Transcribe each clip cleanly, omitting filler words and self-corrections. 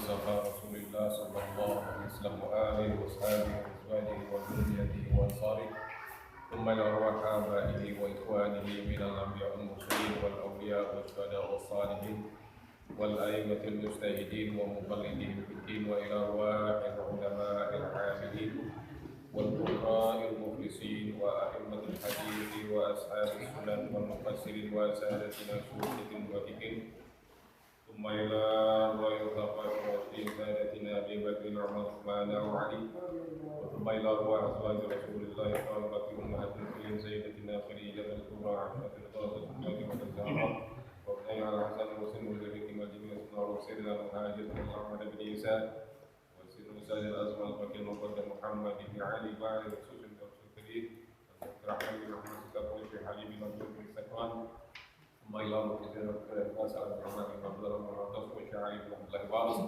المصطفى رسول الله صلى الله عليه وسلم وآله وأصحابه وأزواجه وذريته وأنصاره ثم إلى أرواح آبائه وإخوانه من الأنبياء والمرسلين والأولياء والشهداء والصالحين والأئمة المجتهدين ومقلدين في الدين وإلى أرواح العلماء العاملين والقراء المخلصين وأئمة الحديث وأصحاب السنن والمفسرين وسادتنا شيوخ المحدثين ثم إلى أرواح الخلفاء الراشدين سادتنا أبي بكر وعمر وعثمان وعلي ثم إلى أرواح أزواج رسول الله خالقة أمهات المؤمنين سيدتنا خديجة الكبرى عائشة الفاطمة فاطمة الزهراء وابني على الحسن وسن وزوجته مدينة اسماعيل وسيدنا المهاجر محمد بن عيسى وسائر الأزمة الفقير المقدم محمد بن علي وعلى رسول الله الكريم الرحمن بن محمد الكريم في حليم بن عبد السكران ثم إلى روح الناس عبد الرحمن بن عبد الله بن عباس وشعيب بن عبد الله وارث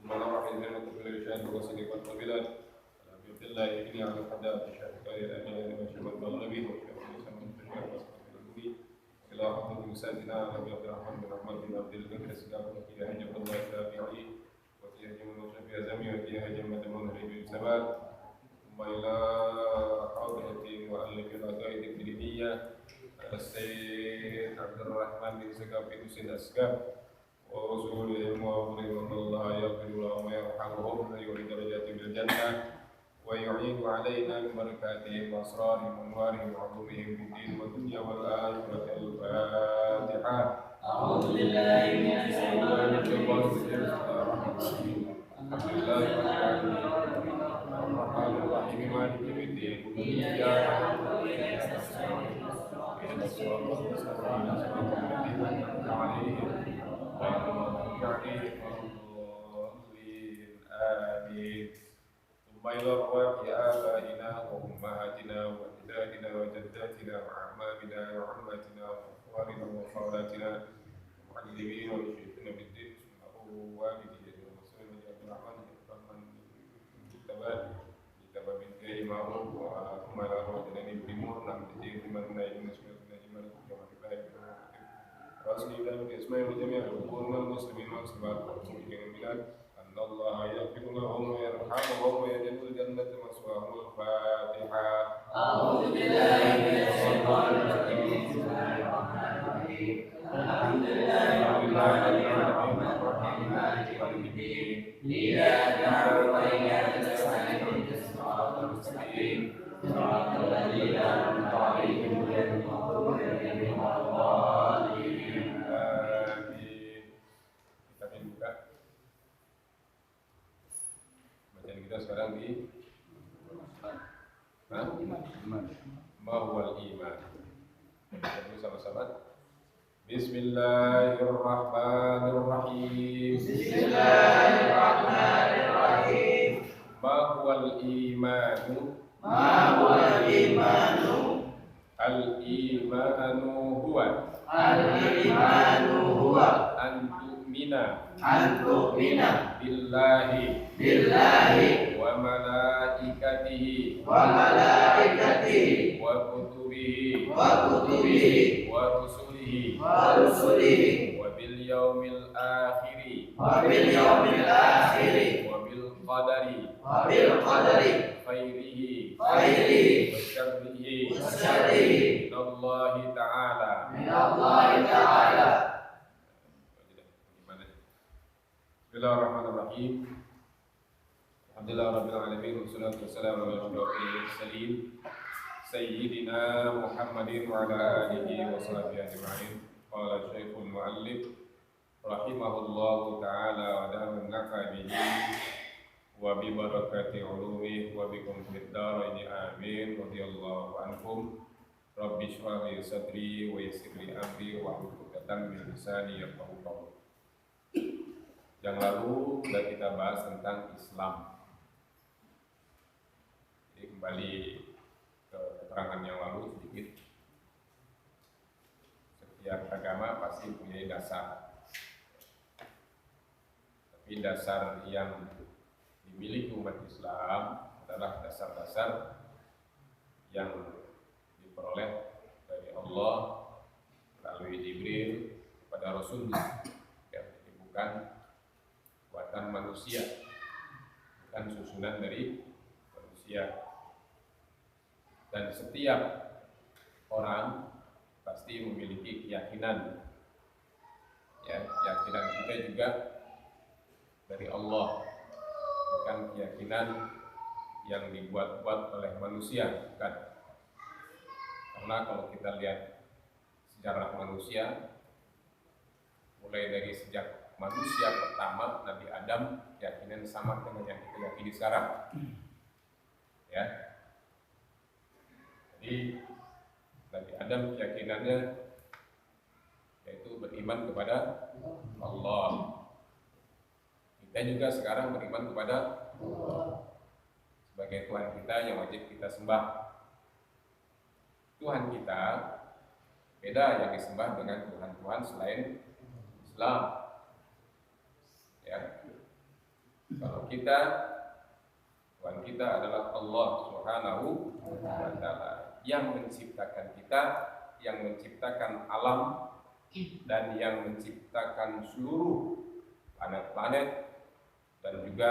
ثم نروح الجنة في الرشاد وصديق القبلات عبد الله بن على الحداد الشيخ الأمين وشمال المغربي وشيخ الإسلام بن تشمير وصديق الأمي إلى حضرة مساعدنا أبي عبد الرحمن بن محمد بن عبد القادر السلام وكيل هجر الله الشافعي في أزمي وفي هجمة المنهج بالثبات ثم إلى حضرة مؤلف العقائد الدينية السيد عبد الرحمن بن سكاب بن حسين أسكاب ورسولهم وأمرهم الله يغفر لهم ويرحمهم ويعلي درجاتهم بالجنة ويعين علينا من بركاتهم وأسرارهم وأنوارهم وعلومهم في الدين والدنيا والآخرة. الفاتحة. أعوذ بالله من الشيطان الرجيم. الحمد لله رب العالمين الرحمن الرحيم مالك يوم الدين إياك نعبد وإياك نستعين اهدنا الصراط المستقيم صراط الذين أنعمت عليهم غير المغضوب عليهم ولا الضالين آمين. ثم إلى أرواح آبائنا وأمهاتنا وأجدادنا وجداتنا وأعمامنا وعماتنا وأخواننا وخالاتنا ومعلمين وشيخنا بالدين والدي ditambah binti ma'ruf wa kumala rawatani bimur nam dijin dimana ini nasmiyatuna iman kama baik rasulullah ismail jami'a al-qur'an muslimin wa muslimat wa mu'minin bilad annallaha yaghfiru lahum wa yarhamuhum wa yadkhulul jannata maswahum. Al-Fatihah. A'udzu billahi minasy syaithanir rajim. Bismillahirrahmanirrahim. Alhamdulillahi rabbil alamin arrahmanir rahim. Iyyaka na'budu wa iyyaka nasta'in ihdinas siratal mustaqim siratal ladzina an'amta 'alaihim ghairil maghdubi 'alaihim waladdallin. Amin. Kita akan buka bacaan kita sekarang di Mahwal Iman. Kita sama-sama. Bismillahirrahmanirrahim. Bismillahirrahmanirrahim. Mahwal imanu. Mahwal imanu. Al-imanu huwa. Al-imanu huwa. An tu'mina. An tu'mina. Billahi. Billahi. Wa malaikatihi. Wa malaikatihi. Wa kutubihi. Wa kutubihi. Wa rusulihi. Wa rusulihi. Wa bil yaumil akhiri. Wa bil yaumil akhiri. Wa bil qadari. Wa bil qadari. Khairihi. Khairihi. Wa syarrihi. Wa syarrihi. Minallahi ta'ala. Minallahi ta'ala. Bismillahirrahmanirrahim. Alhamdulillah rabbil alamin wassalatu wassalamu ala asyrofil mursalin sayyidina Muhammadin wa ala alihi wa sahbihi ajma'in. Qala Syekhul Mu'allif rahimahullahu ta'ala wa dama nafa bihi wa bi barakati ulumi wa bikum fid dharain amin. Radhiyallahu anhum. Rabbi shrah li sadri wa yassir li amri wa hlul 'uqdatam min lisani yafqahu qawli. Yang lalu sudah kita bahas tentang Islam. Jadi kembali ke keterangan yang lalu sedikit. Setiap agama pasti punya dasar. Tapi dasar yang dimiliki umat Islam adalah dasar-dasar yang diperoleh dari Allah melalui Jibril kepada Rasulullah. Ya, jadi bukan buatan manusia, bukan susunan dari manusia. Dan setiap orang pasti memiliki keyakinan, ya, keyakinan kita juga dari Allah, bukan keyakinan yang dibuat-buat oleh manusia, bukan. Karena kalau kita lihat sejarah manusia, mulai dari sejak manusia pertama Nabi Adam, keyakinan sama dengan yang kita yakini sekarang, ya. Jadi Nabi Adam keyakinannya yaitu beriman kepada Allah. Kita juga sekarang beriman kepada Allah sebagai Tuhan kita yang wajib kita sembah. Tuhan kita beda yang disembah dengan Tuhan-Tuhan selain Islam. Ya. Kalau kita, Tuhan kita adalah Allah Subhanahu wa Ta'ala yang menciptakan kita, yang menciptakan alam, dan yang menciptakan seluruh planet-planet dan juga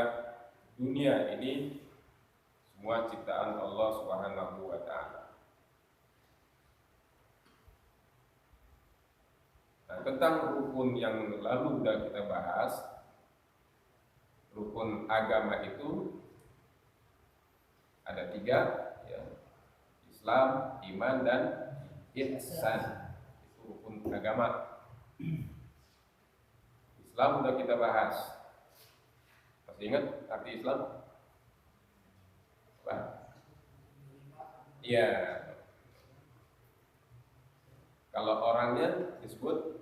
dunia ini, semua ciptaan Allah Subhanahu wa Ta'ala. Nah, tentang rukun yang lalu sudah kita bahas, rukun agama itu ada 3, ya. Islam, iman, dan ihsan. Itu rukun agama. Islam sudah kita bahas. Masih ingat arti Islam? Apa? Iya. Kalau orangnya disebut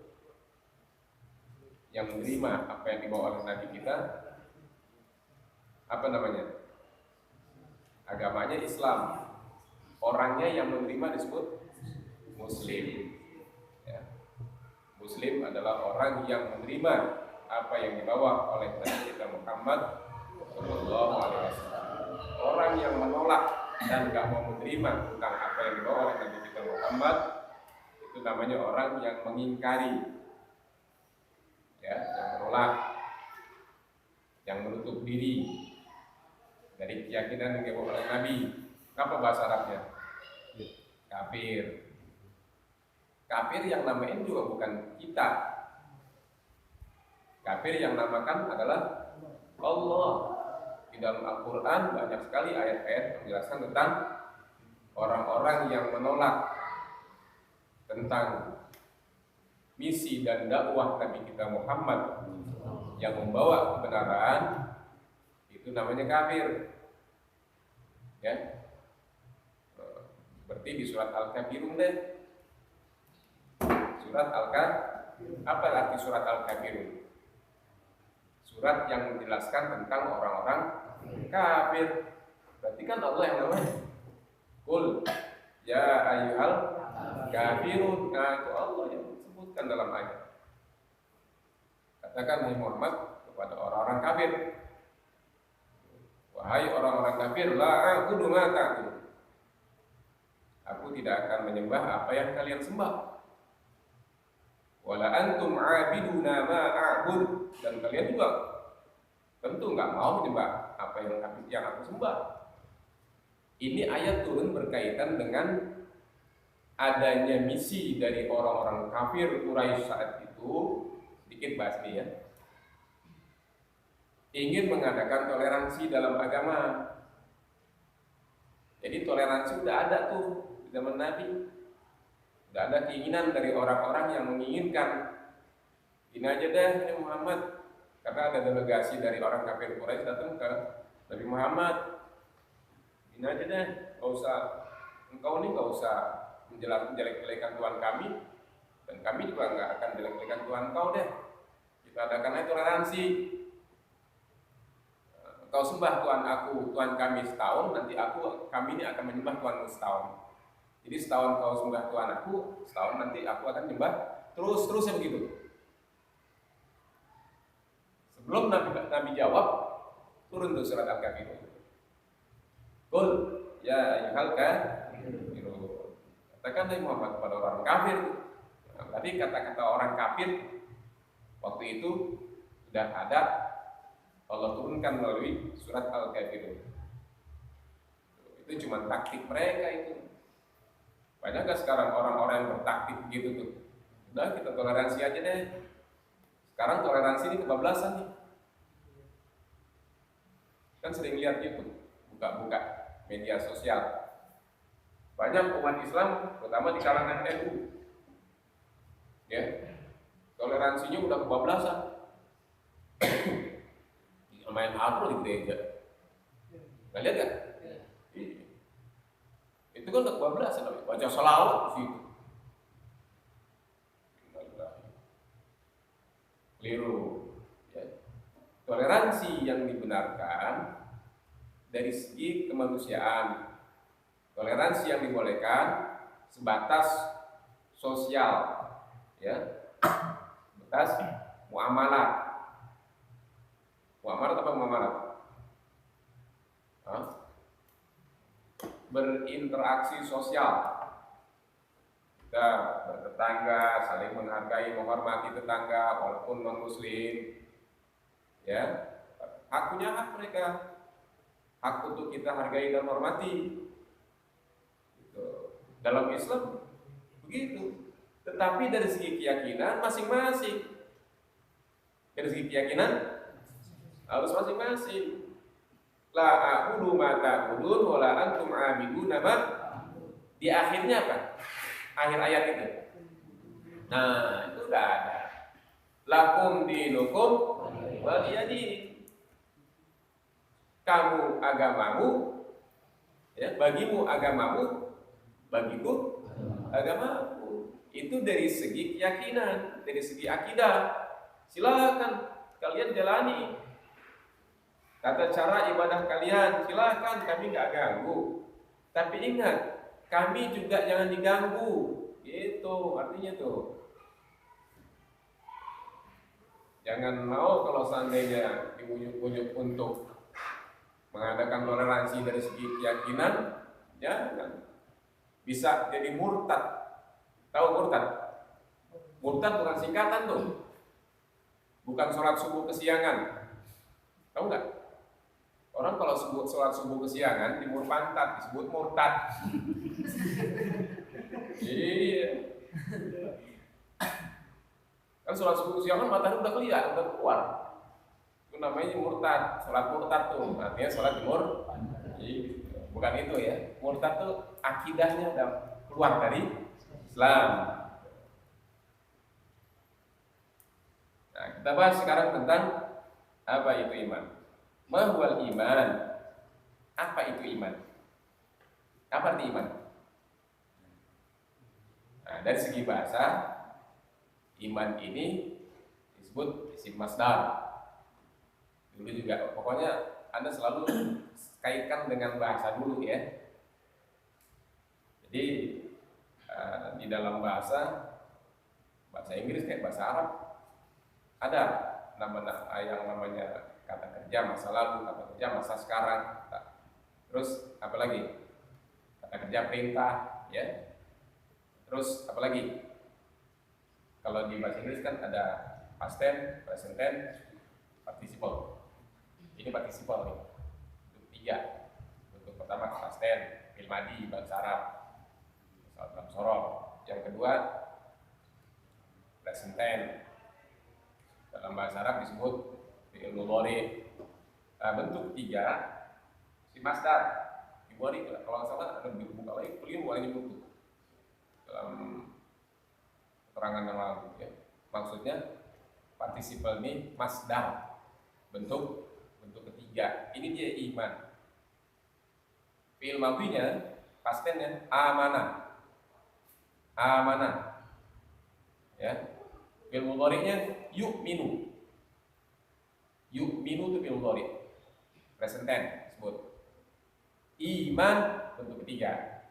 yang menerima apa yang dibawa oleh Nabi kita, apa namanya? Agamanya Islam. Orangnya yang menerima disebut Muslim. Ya. Muslim adalah orang yang menerima apa yang dibawa oleh Nabi kita Muhammad Sallallahu Alaihi Wasallam. Orang yang menolak dan gak mau menerima tentang apa yang dibawa oleh Nabi kita Muhammad, itu namanya orang yang mengingkari, ya, yang menolak, yang menutup diri dari keyakinan yang dibawa oleh Nabi. Apa bahasa Arabnya? Kafir. Kafir yang namain juga bukan kita. Kafir yang namakan adalah Allah. Di dalam Al-Quran banyak sekali ayat-ayat menjelaskan tentang orang-orang yang menolak tentang misi dan dakwah Nabi kita Muhammad yang membawa kebenaran, itu namanya kafir. Ya. Seperti di surat Al-Kafirun deh. Surat Al-Kafirun. Apa arti surat Al-Kafirun? Surat yang menjelaskan tentang orang-orang kafir. Berarti kan Allah yang namanya. Qul ya ayyuhal kafirun. Nah, itu Allah yang disebutkan dalam ayat. Katakan hai Muhammad kepada orang-orang kafir. Wahai orang-orang kafir, la a'budu ma ta'budun. Aku tidak akan menyembah apa yang kalian sembah. Wala antum 'abiduna ma a'bud, dan kalian juga tentu nggak mau menyembah apa yang aku sembah. Ini ayat turun berkaitan dengan adanya misi dari orang-orang kafir Quraisy saat itu. Sedikit bahas ini ya. Ingin mengadakan toleransi dalam agama. Jadi toleransi udah ada tuh di zaman Nabi. Udah ada keinginan dari orang-orang yang menginginkan ini aja deh Muhammad, karena ada delegasi dari orang kafir Quraisy datang ke Nabi Muhammad. Ini aja deh, engkau ini nggak usah menjelek-jelekan Tuhan kami, dan kami juga nggak akan jelek-jelekan Tuhan kau deh. Kita adakan aja toleransi. Kau sembah Tuhan aku, Tuhan kami setahun, nanti kami ini akan menyembah Tuhanmu setahun. Jadi setahun kau sembah Tuhan aku, setahun nanti aku akan menyembah terus-terusnya begitu. Sebelum Nabi jawab, turun tuh surat Al-Kafirun. Qul ya ayyuhal kafirun. Katakan hai Muhammad kepada orang kafir. Nah, tadi kata-kata orang kafir waktu itu sudah ada Allah turunkan melalui surat Al-Kafirun. Itu cuma taktik mereka itu. Banyak gak sekarang orang-orang yang bertaktik gitu tuh? Udah kita toleransi aja deh. Sekarang toleransi ini kebablasan nih. Kan sering lihat gitu, buka-buka media sosial. Banyak umat Islam, terutama di kalangan NU, ya, toleransinya udah kebablasan. Main apa di gereja? Nggak lihat kan? Itu kan udah kebablasan, baca sholawat di situ. Keliru. Ya. Toleransi yang dibenarkan dari segi kemanusiaan. Toleransi yang dibolehkan sebatas sosial, ya, sebatas muamalah. Muamalah apa muamalah? Berinteraksi sosial. Kita bertetangga, saling menghargai, menghormati tetangga walaupun non muslim, ya, haknya hak mereka, hak untuk kita hargai dan hormati. Gitu. Dalam Islam begitu. Tetapi dari segi keyakinan masing-masing, dari segi keyakinan harus masing-masing. La a'budu ma ta'budun wa la antum 'abiduna ma. Di akhirnya apa? Akhir ayat itu. Nah, itu udah ada. Lakum dinukum waliyadin. Kamu agamamu, ya, bagimu agamamu, bagiku agamaku. Itu dari segi keyakinan, dari segi akidah. Silakan kalian jalani. Tata cara ibadah kalian, silakan, kami nggak ganggu. Tapi ingat, kami juga jangan diganggu. Gitu artinya tuh. Jangan mau kalau seandainya diujuk-ujuk untuk mengadakan toleransi dari segi keyakinan, jangan. Bisa jadi murtad. Tahu murtad? Murtad bukan singkatan tuh. Bukan sholat subuh kesiangan. Tahu nggak? Orang kalau sebut sholat subuh kesiangan timur pantat disebut murtad. Iya. Kan sholat subuh kesiangan matahari udah kelihatan, udah keluar. Itu namanya murtad. Sholat murtad tuh artinya sholat timur. Bukan itu ya. Murtad tuh akidahnya udah keluar dari Islam. Nah, kita bahas sekarang tentang apa itu iman. Mahwal iman. Apa itu iman? Apa arti iman? Nah, dari segi bahasa, iman ini disebut isim masdar. Dulu juga, pokoknya Anda selalu kaitkan dengan bahasa dulu ya. Jadi di dalam bahasa Inggris kayak bahasa Arab ada yang namanya kata kerja masa lalu, kata kerja masa sekarang. Terus apa lagi? Kata kerja perintah, ya. Terus apa lagi? Kalau di bahasa Inggris kan ada past tense, present tense, participle. Ini participle nih. Bentuk 3. Bentuk pertama past tense, fi'il madhi bahasa Arab. Misal dalam sorok. Yang kedua present tense. Dalam bahasa Arab disebut fi'il mudhari. Bentuk 3 si masdar. Mudhari kalau salah ada buka lagi, beliau mulai buku dalam keterangan yang lalu ya. Maksudnya partisiple ini masdar. Bentuk ketiga. Ini dia iman. Fi'il madhinya past tense-nya amanah. Amanah. Ya. Fi'il mudhari'nya yu'minu. Yu'minu itu fi'il mudhari'. Present tense disebut. Iman bentuk ketiga.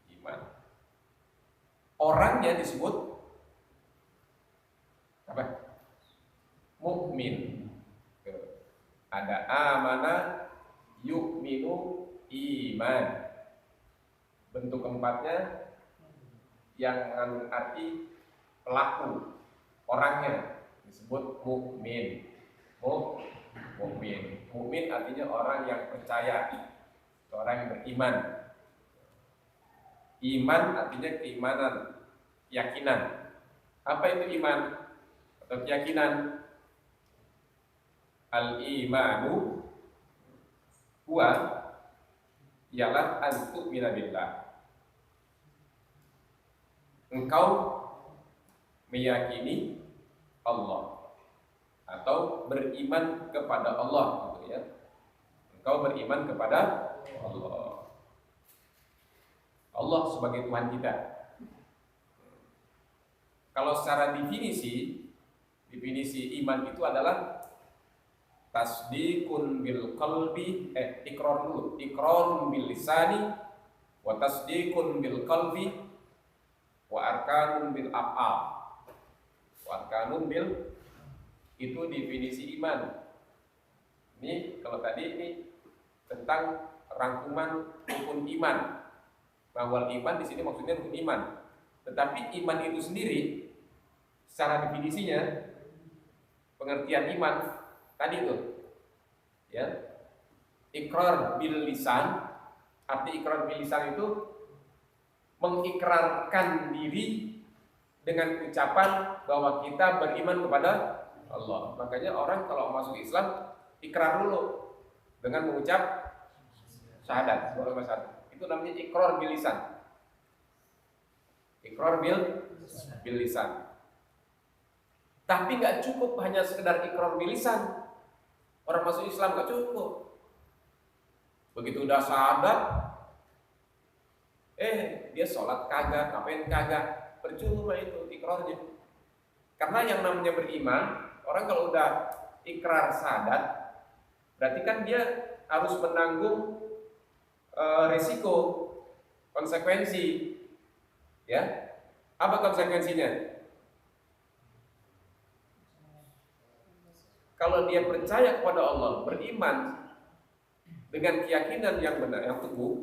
Iman. Orangnya disebut apa? Mukmin. Ada amanah, yu'minu, iman. Bentuk keempatnya yang mengandung arti pelaku, orangnya disebut mukmin. Mukmin artinya orang yang percaya, orang yang beriman. Iman artinya keimanan, keyakinan. Apa itu iman atau keyakinan? Al-imanu huwa ialah antu minabillah. Engkau meyakini Allah atau beriman kepada Allah, gitu ya. Engkau beriman kepada Allah. Allah sebagai Tuhan kita. Kalau secara definisi iman itu adalah tasdiqun bil qalbi, iqrarun bil lisani, wa tasdiqun bil qalbi, wa arkanun bil af'al. Wa arkanun bil, itu definisi iman. Ini kalau tadi ini tentang rangkuman rukun iman. Bahwa iman di sini maksudnya rukun iman. Tetapi iman itu sendiri secara definisinya, pengertian iman tadi itu, ya, ikrar bil lisan. Arti ikrar bil lisan itu mengikrarkan diri dengan ucapan bahwa kita beriman kepada Allah. Makanya orang kalau masuk Islam ikrar dulu dengan mengucap syahadat. Itu namanya ikrar bil lisan. Ikrar bil lisan. Tapi nggak cukup hanya sekedar ikrar bil lisan. Orang masuk Islam nggak cukup. Begitu udah syahadat, dia sholat kagak, ngapain kagak, percuma itu ikrarnya. Karena yang namanya beriman, orang kalau udah ikrar syahadat, berarti kan dia harus menanggung risiko, konsekuensi, ya. Apa konsekuensinya? Kalau dia percaya kepada Allah, beriman dengan keyakinan yang benar, yang teguh,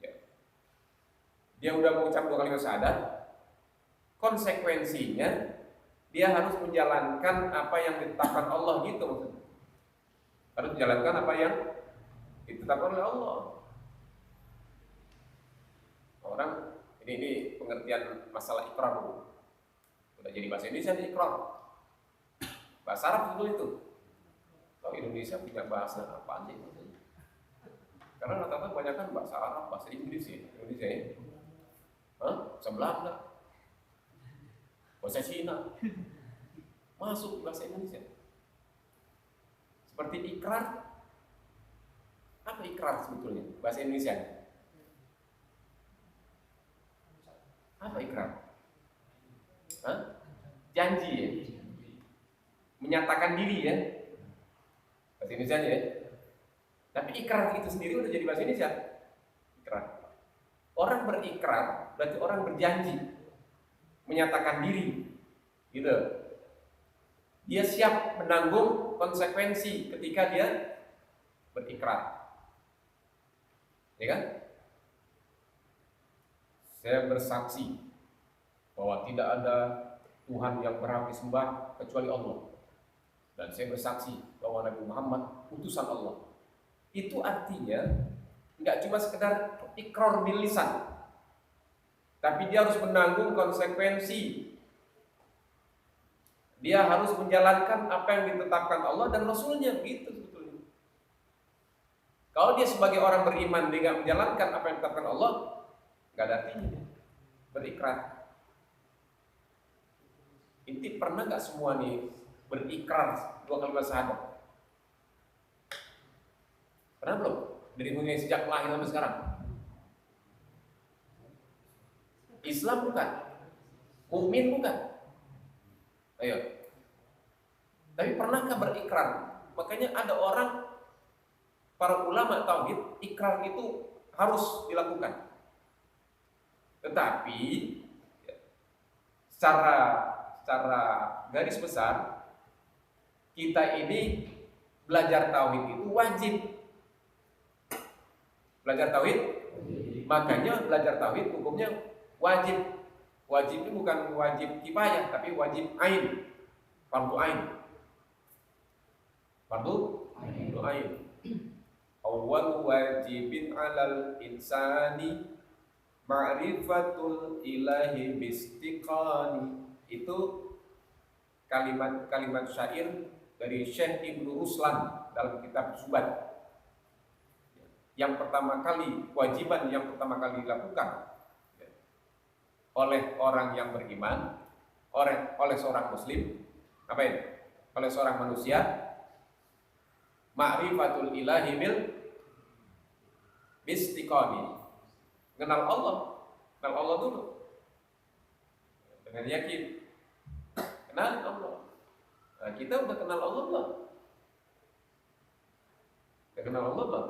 ya, dia udah mengucap 2 kalimat syahadat, konsekuensinya dia harus menjalankan apa yang ditetapkan Allah, gitu maksudnya. Harus menjalankan apa yang ditetapkan oleh Allah. Orang ini pengertian masalah ikrar dulu. Udah jadi bahasa Indonesia nih ikrar. Bahasa Arab itu. Kalau Indonesia punya bahasa apa sih? Karena rata-rata kebanyakan bahasa Arab, bahasa Inggris ya Indonesia ya. Bahasa Belanda, bahasa Cina, masuk bahasa Indonesia. Seperti ikrar. Apa ikrar sebetulnya bahasa Indonesia? Apa ikrar? Janji ya, menyatakan diri ya, bahasa Indonesia ya. Tapi ikrar itu sendiri udah jadi bahasa Indonesia. Ikrar. Orang berikrar berarti orang berjanji, menyatakan diri, gitu. Dia siap menanggung konsekuensi ketika dia berikrar, ya kan? Saya bersaksi bahwa tidak ada Tuhan yang berhak disembah kecuali Allah. Dan saya bersaksi bahwa Nabi Muhammad utusan Allah. Itu artinya nggak cuma sekedar ikrar bil lisan, tapi dia harus menanggung konsekuensi. Dia harus menjalankan apa yang ditetapkan Allah dan Rasulnya, gitu sebetulnya. Kalau dia sebagai orang beriman dia nggak menjalankan apa yang ditetapkan Allah, nggak ada artinya berikrar. Inti pernah nggak semua nih berikrar 2 kalimat syahadat? Pernah belum? Dari mulai sejak lahir sampai sekarang. Islam bukan, mukmin bukan. Ayo. Tapi pernahkah berikrar? Makanya ada orang, para ulama tauhid, ikrar itu harus dilakukan. Tetapi secara garis besar, kita ini belajar tauhid itu wajib. Belajar tauhid, makanya belajar tauhid hukumnya wajib. Wajib itu bukan wajib kifayah, tapi wajib ain, fardu ain. Fardu Ain. Awwal wajibin 'alal insani ma'rifatul ilahi bistiqani. Itu kalimat syair dari Syekh Ibnu Ruslan dalam kitab Zubat. Yang pertama kali, kewajiban yang pertama kali dilakukan oleh orang yang beriman, oleh seorang muslim, apa ini? Oleh seorang manusia, ma'rifatul ilahi bil bistiqani. Kenal Allah dulu dengan yakin. Kenal Allah. Nah, kita udah kenal Allah belum? Udah kenal Allah belum?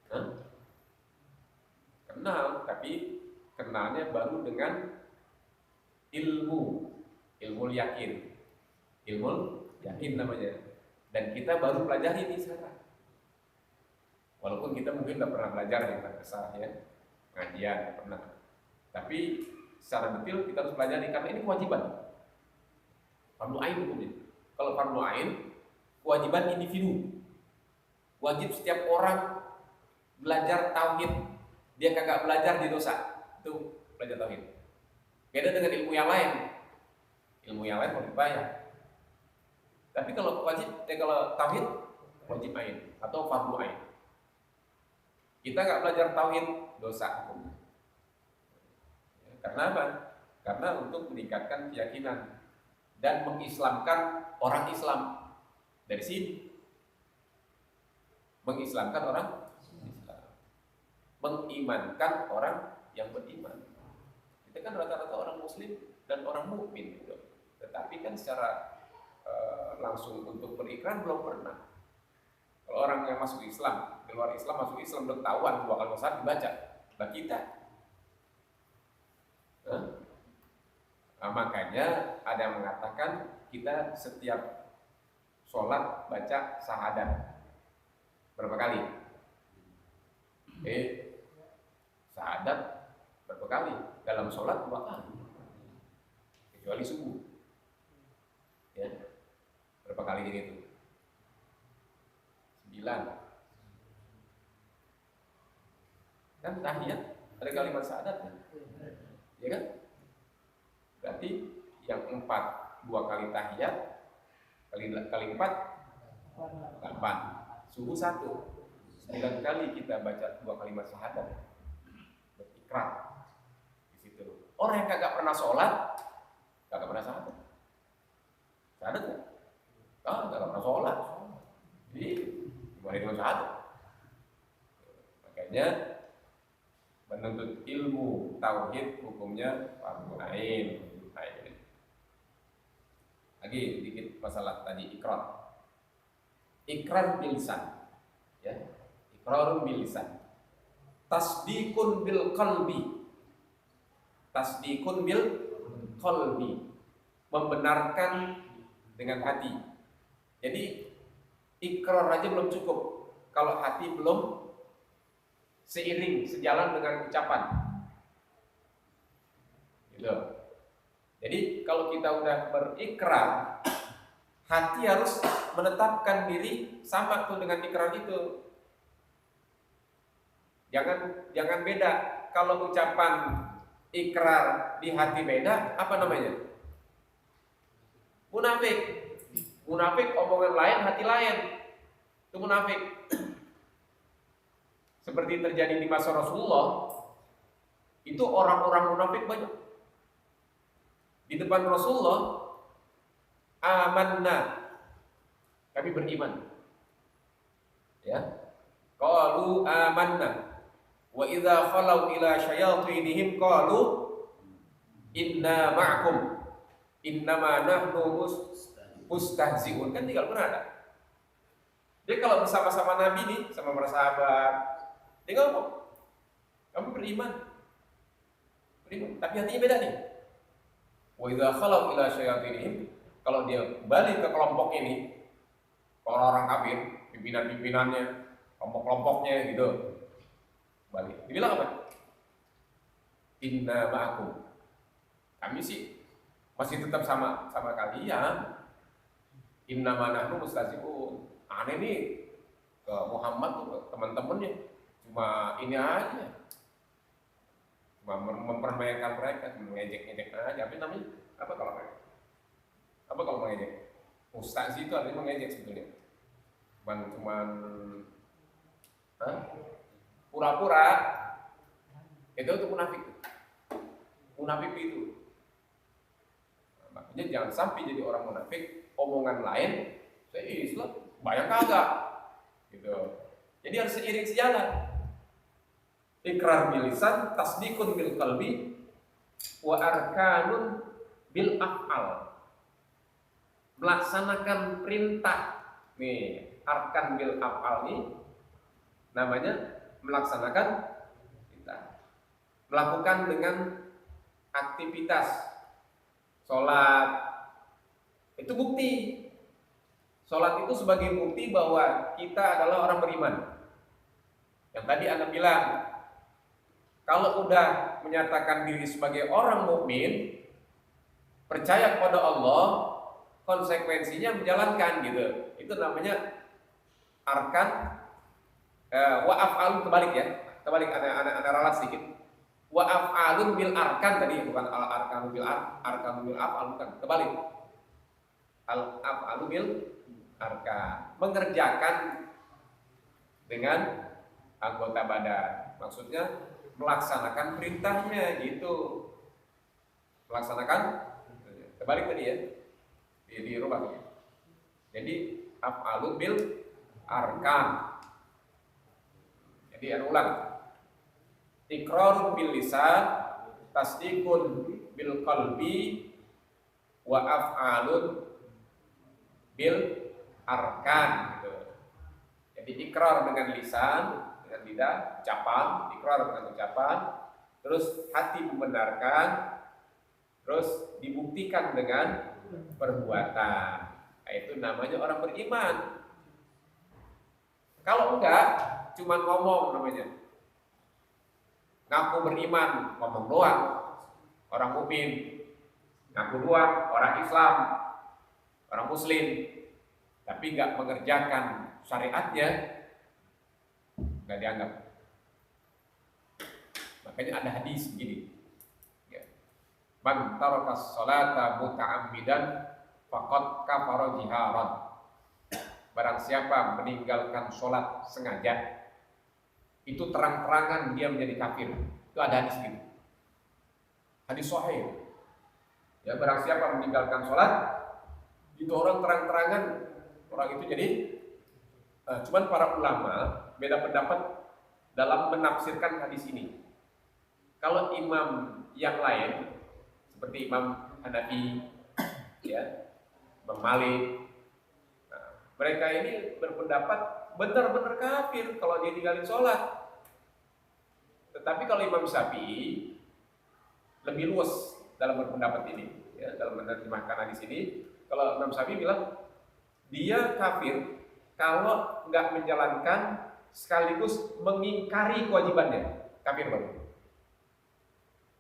Hah? Kenal, tapi kenalnya baru dengan ilmu yakin. Ilmu yakin namanya. Dan kita baru pelajari ini sekarang. Walaupun kita mungkin udah pernah belajar yang besar ya, pengajian pernah. Tapi secara detail kita harus pelajari karena ini kewajiban. Fardu ain hukumnya. Kalau fardu ain, kewajiban individu. Wajib setiap orang belajar tauhid. Dia kagak belajar di dosa. Itu belajar tauhid. Beda dengan ilmu yang lain. Ilmu yang lain mau dibayar. Tapi kalau kalau tauhid wajib ain atau fardu ain. Kita nggak belajar tauhid, dosa. Karena apa? Karena untuk meningkatkan keyakinan dan mengislamkan orang Islam. Dari sini mengislamkan orang Islam, mengimankan orang yang beriman. Kita kan rata-rata orang Muslim dan orang mukmin gitu. Tetapi kan secara langsung untuk berikrar belum pernah. Kalau orang yang masuk Islam, di luar Islam masuk Islam belum tahuan 2 kali besar dibaca. Nah kita, nah, makanya ada yang mengatakan kita setiap sholat baca syahadat berapa kali? Syahadat berapa kali? Dalam sholat 2 kali, kecuali subuh. Ya, berapa kali itu? 9. Kan tahiyat ada kalimat syahadat kan? Ya kan? Berarti yang 4 2 kali tahiyat kali 4 8. Subuh 1. 9 kali kita baca 2 kalimat syahadat. Berikrar di situ. Orang yang kagak pernah sholat, kagak pernah syahadat. Syahadat kan? Kagak pernah sholat. Jadi gimana dengan syahadat? Makanya menuntut ilmu tauhid hukumnya fardu ain. Lagi dikit masalah tadi ikrar. Ikrar bil lisan. Ya. Ikrarun bil lisan. Tasdiqun bil qalbi. Tasdiqun bil qalbi. Membenarkan dengan hati. Jadi ikrar aja belum cukup kalau hati belum seiring, sejalan dengan ucapan. Gitu. Jadi kalau kita udah berikrar, hati harus menetapkan diri sama tuh dengan ikrar itu. Jangan beda. Kalau ucapan ikrar di hati beda, apa namanya? Munafik. Munafik omongan lain, hati lain. Itu munafik. Seperti terjadi di masa Rasulullah, itu orang-orang munafik banyak. Di depan Rasulullah, amanna, kami beriman. Ya, qalu amanna, wa idza khalau ila syayatinihim qalu inna ma'akum, innama nahnu mustahzi'un. Kan tinggal pernah ada. Dia kalau bersama-sama Nabi nih, sama para sahabat, dia ngomong, kamu beriman. Tapi hatinya beda nih. Wa idza khalau ila syayatinihim, kalau dia balik ke kelompok ini, orang-orang kafir, pimpinan-pimpinannya, kelompok-kelompoknya gitu, balik. Dibilang apa? Inna ma'akum. Kami sih masih tetap sama kalian. Inna ma nahnu mustahzi'un. aneh nih ke Muhammad tuh ke teman-temannya cuma ini aja, cuma mempermainkan mereka, mengejek-ngejek aja. Apa namanya? Apa kalau mengejek? Ustaz itu artinya mengejek sebetulnya. Cuman pura-pura. Itu munafik. Munafik itu. Makanya jangan sampai jadi orang munafik, omongan lain saya Islam, bayang kagak. Gitu. Jadi harus seiring sejalan. Ikrar bil lisan, tasdikun bil qalbi, wa arkanun bil af'al. Melaksanakan perintah. Nih, arkan bil af'al ini namanya melaksanakan perintah. Melakukan dengan aktivitas sholat. Itu bukti. Sholat itu sebagai bukti bahwa kita adalah orang beriman. Yang tadi Anda bilang, kalau udah menyatakan diri sebagai orang mukmin, percaya kepada Allah, konsekuensinya menjalankan gitu. Itu namanya arkan wa af'alun, kebalik ya. Kebalik, ada ralat sedikit. Wa af'alun bil arkan tadi, bukan al arkanu bil af'al, bukan. Kebalik. Al af'alu bil arkan, mengerjakan dengan anggota badan. Maksudnya melaksanakan perintahnya gitu. Melaksanakan kebalik tadi ya. Dirubah. Jadi af'alu bil arkan. Jadi ulang. Iqrarun bil lisan, tasdikun bil qalbi, wa af'alun bil arkan gitu. Jadi ikrar dengan lisan, dengan lidah, ucapan, ikrar dengan ucapan, terus hati membenarkan, terus dibuktikan dengan perbuatan. Nah, itu namanya orang beriman. Kalau enggak, cuma ngomong namanya. Ngaku beriman, ngomong doang, orang mukmin. Ngaku doang, orang Islam, orang Muslim, tapi nggak mengerjakan syariatnya, nggak dianggap. Makanya ada hadis begini, man tarakas sholata muta'ammidan faqad kafara jiharan. Barang siapa meninggalkan sholat sengaja, itu terang-terangan dia menjadi kafir. Itu ada hadis gitu, hadis sahih. Ya, barang siapa meninggalkan sholat, itu orang terang-terangan orang itu jadi. Cuman para ulama beda pendapat dalam menafsirkan hadis ini. Kalau imam yang lain seperti Imam Hanafi, ya, Imam Malik, mereka ini berpendapat benar-benar kafir kalau dia tinggalin sholat. Tetapi kalau Imam Syafi'i lebih luas dalam berpendapat ini, ya, dalam menerjemahkan hadis ini. Kalau Imam Syafi'i bilang dia kafir kalau nggak menjalankan sekaligus mengingkari kewajibannya, kafir baru.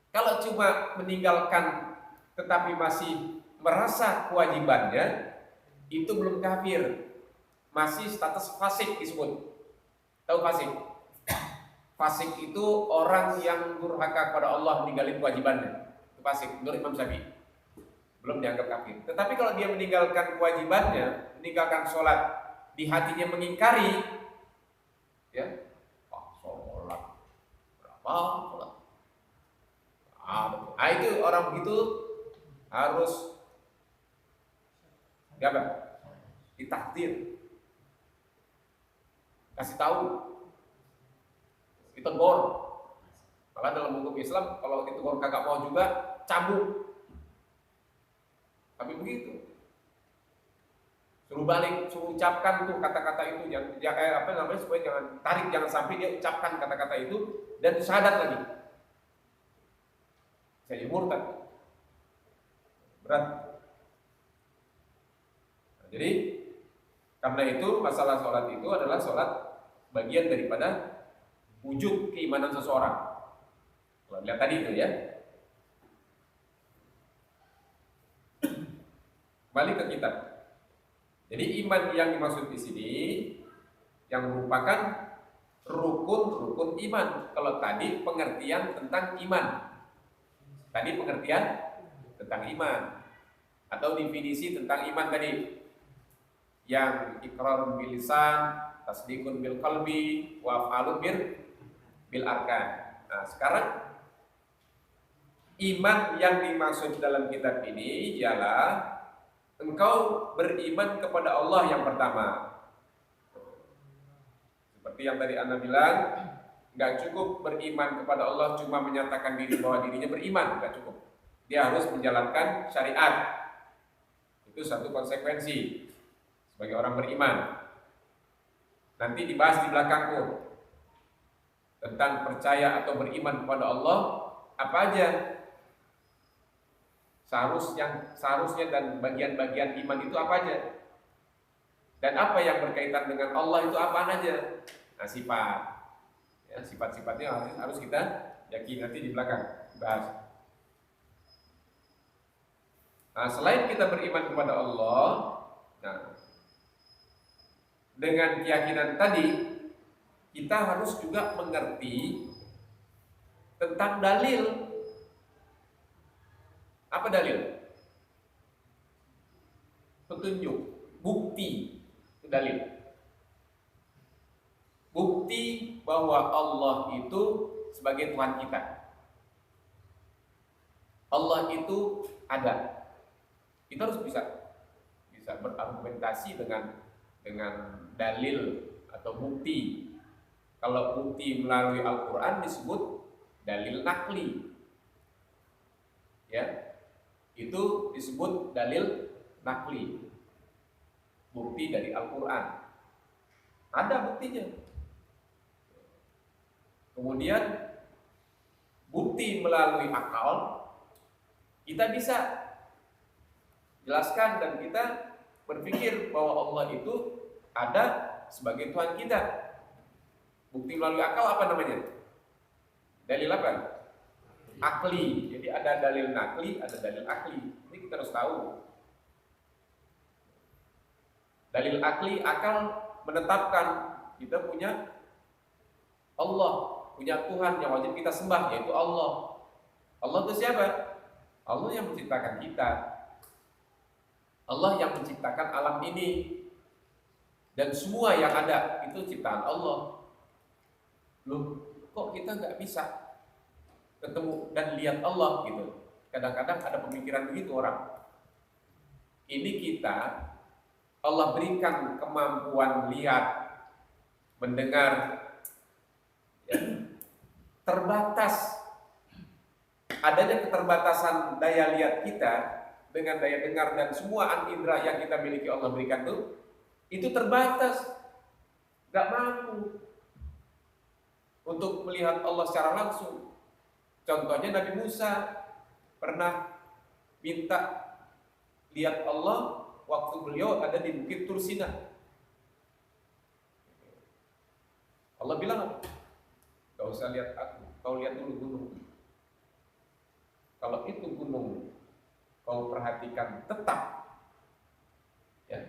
Kalau cuma meninggalkan tetapi masih merasa kewajibannya, itu belum kafir, masih status fasik disebut. Tahu fasik? Fasik itu orang yang durhaka kepada Allah, meninggalin kewajibannya. Itu fasik menurut Imam Syafi'i, belum dianggap kafir. Tetapi kalau dia meninggalkan kewajibannya, meninggalkan sholat, di hatinya mengingkari, ya, sholat berapa sholat? Itu orang begitu harus ditakdir, kasih tahu, ditegur. Maka dalam hukum Islam kalau ditegur kagak mau juga cambuk. Tapi begitu, suruh balik, suruh ucapkan tuh kata-kata itu, supaya jangan tarik, jangan sampai dia ucapkan kata-kata itu dan syahadat lagi. Saya murtad, berat. Nah, jadi karena itu masalah sholat itu adalah sholat bagian daripada wujud keimanan seseorang. Kalau lihat tadi itu ya. Balik ke kitab. Jadi iman yang dimaksud di sini yang merupakan rukun-rukun iman. Kalau tadi pengertian tentang iman, tadi pengertian tentang iman atau definisi tentang iman tadi, yang iqrarun bil lisan, tasdiqun bil qalbi, wa af'alun bil arkan. Nah, sekarang iman yang dimaksud dalam kitab ini ialah engkau beriman kepada Allah yang pertama. Seperti yang tadi Anda bilang, nggak cukup beriman kepada Allah cuma menyatakan diri bahwa dirinya beriman, nggak cukup. Dia harus menjalankan syariat. Itu satu konsekuensi sebagai orang beriman. Nanti dibahas di belakangku tentang percaya atau beriman kepada Allah apa aja seharusnya dan bagian-bagian iman itu apa aja, dan apa yang berkaitan dengan Allah itu apa aja. Nah, sifat, ya, sifat-sifatnya harus kita yakini, nanti di belakang bahas. Nah, selain kita beriman kepada Allah, nah, dengan keyakinan tadi kita harus juga mengerti tentang dalil. Apa dalil? Petunjuk, bukti, itu dalil. Bukti bahwa Allah itu sebagai Tuhan kita. Allah itu ada. Kita harus bisa berargumentasi dengan dalil atau bukti. Kalau bukti melalui Al-Quran disebut dalil nakli, ya, itu disebut dalil nakli, bukti dari Al-Quran, ada buktinya. Kemudian bukti melalui akal, kita bisa jelaskan dan kita berpikir bahwa Allah itu ada sebagai Tuhan kita. Bukti melalui akal apa namanya? Dalil apa? Akli. Jadi ada dalil nakli, ada dalil akli. Ini kita harus tahu. Dalil akli, akal menetapkan kita punya Allah, punya Tuhan yang wajib kita sembah, yaitu Allah. Allah itu siapa? Allah yang menciptakan kita. Allah yang menciptakan alam ini. Dan semua yang ada itu ciptaan Allah. Loh, kok kita nggak bisa ketemu dan lihat Allah gitu? Kadang-kadang ada pemikiran begitu orang. Ini kita, Allah berikan kemampuan lihat, mendengar, ya, terbatas. Adanya keterbatasan daya lihat kita dengan daya dengar dan semua indera yang kita miliki Allah berikan itu terbatas, nggak mampu untuk melihat Allah secara langsung. Contohnya Nabi Musa pernah minta lihat Allah waktu beliau ada di Bukit Tur Sina. Allah bilang, gak usah lihat aku, kau lihat dulu gunung. Kalau itu gunung kau perhatikan tetap, ya,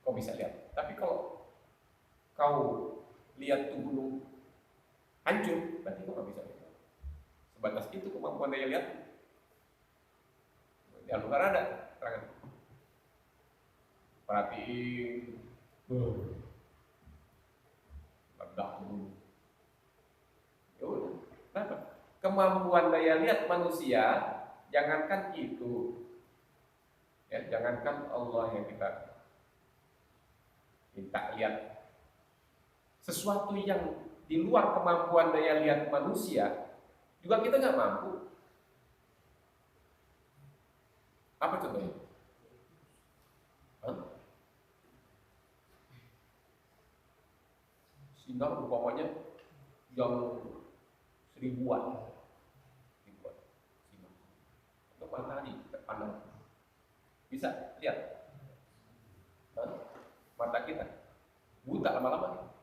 kau bisa lihat. Tapi kalau kau lihat tuh gunung hancur, berarti kau gak bisa lihat. Sebatas itu kemampuan daya lihat. Di Al-Quran ada terangan. Perhatiin, ledak dulu. Ya udah, kenapa? Kemampuan daya lihat manusia, jangankan itu, ya, jangankan Allah yang kita minta lihat, sesuatu yang di luar kemampuan daya lihat manusia juga kita nggak mampu. Apa contohnya? Sinar umpamanya jam ribuan sinar atau matahari terpandang, bisa lihat? Mata kita buta lama-lama.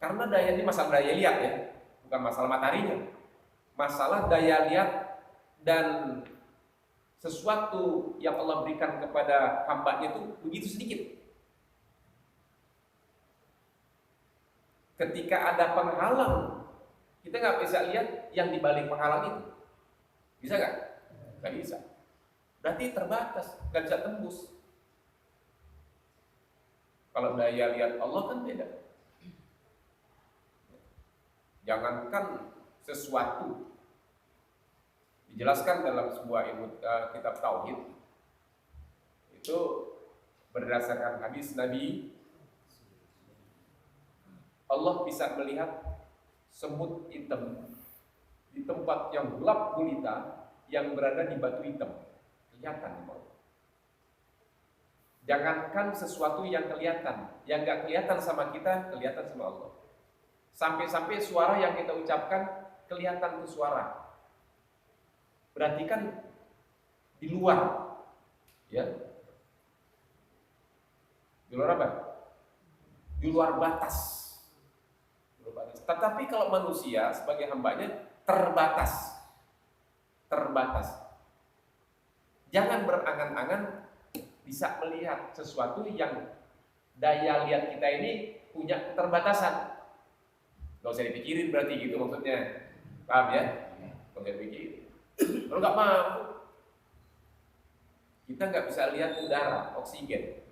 Karena daya ini masalah daya lihat, ya, bukan masalah mataharinya. Masalah daya lihat dan sesuatu yang Allah berikan kepada hambanya itu begitu sedikit. Ketika ada penghalang, kita nggak bisa lihat yang dibalik penghalang itu. Bisa nggak? Nggak bisa. Berarti terbatas, nggak bisa tembus. Kalau daya lihat Allah kan beda. Jangankan sesuatu, dijelaskan dalam sebuah ilmu kitab tauhid itu berdasarkan hadis Nabi, Allah bisa melihat semut hitam di tempat yang gelap gulita yang berada di batu hitam, kelihatan. Jangankan sesuatu yang kelihatan, yang nggak kelihatan sama kita, kelihatan sama Allah. Sampai-sampai suara yang kita ucapkan kelihatan itu suara. Berarti kan di luar, ya. Di luar apa? Di luar batas. Tetapi kalau manusia sebagai hambanya terbatas. Jangan berangan-angan bisa melihat sesuatu yang daya lihat kita ini punya keterbatasan. Gak usah dipikirin berarti gitu maksudnya. Paham ya? Gak usah dipikirin. Kalau nggak mampu, kita nggak bisa lihat udara, oksigen.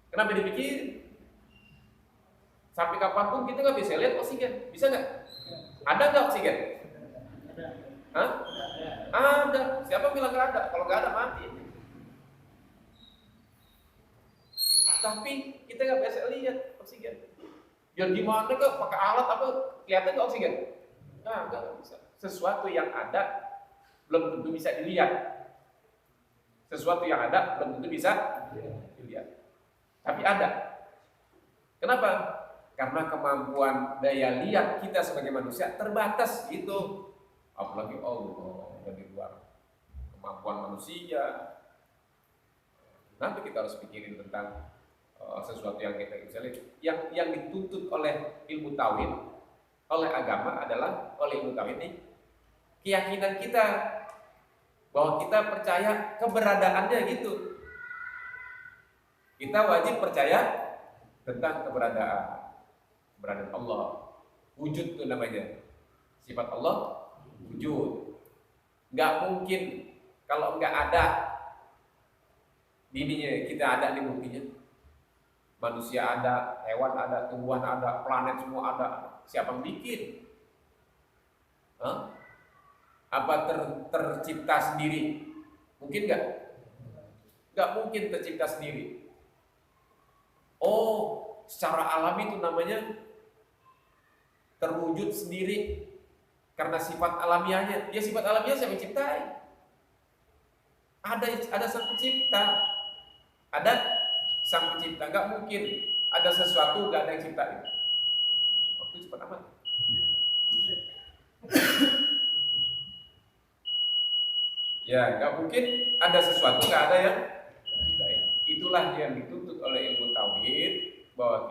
Kenapa dipikirin? Sampai kapanpun kita nggak bisa lihat oksigen. Bisa nggak? Ada nggak oksigen? Hah? Ada. Siapa bilang nggak ada? Kalau nggak ada mati. Tapi kita nggak bisa lihat oksigen. Biar gimana kok pakai alat apa kelihatan nggak oksigen? Nah, nggak bisa. Sesuatu yang ada belum tentu bisa dilihat. Sesuatu yang ada belum tentu bisa dilihat. Tapi ada. Kenapa? Karena kemampuan daya lihat kita sebagai manusia terbatas gitu. Apalagi Allah dari luar kemampuan manusia. Nanti kita harus pikirin tentang sesuatu yang kita bisa lihat. Yang dituntut oleh ilmu tauhid, oleh agama adalah oleh ilmu tauhid ini keyakinan kita bahwa kita percaya keberadaannya gitu. Kita wajib percaya tentang keberadaan Allah. Wujud itu namanya. Sifat Allah wujud. Nggak mungkin kalau nggak ada dirinya kita ada nih buktinya. Manusia ada, hewan ada, tumbuhan ada, planet semua ada. Siapa yang bikin? Hah? Apa tercipta sendiri? Mungkin nggak? Nggak mungkin tercipta sendiri. Oh, secara alami itu namanya terwujud sendiri karena sifat alamiahnya. Dia sifat alamiah siapa yang ciptain? Ada sang pencipta. Ada sang pencipta. Nggak mungkin ada sesuatu nggak ada yang ciptain. Waktu cepat amat. Ya, nggak mungkin ada sesuatu nggak ada yang ciptain. Itulah yang dituntut oleh ilmu tauhid bahwa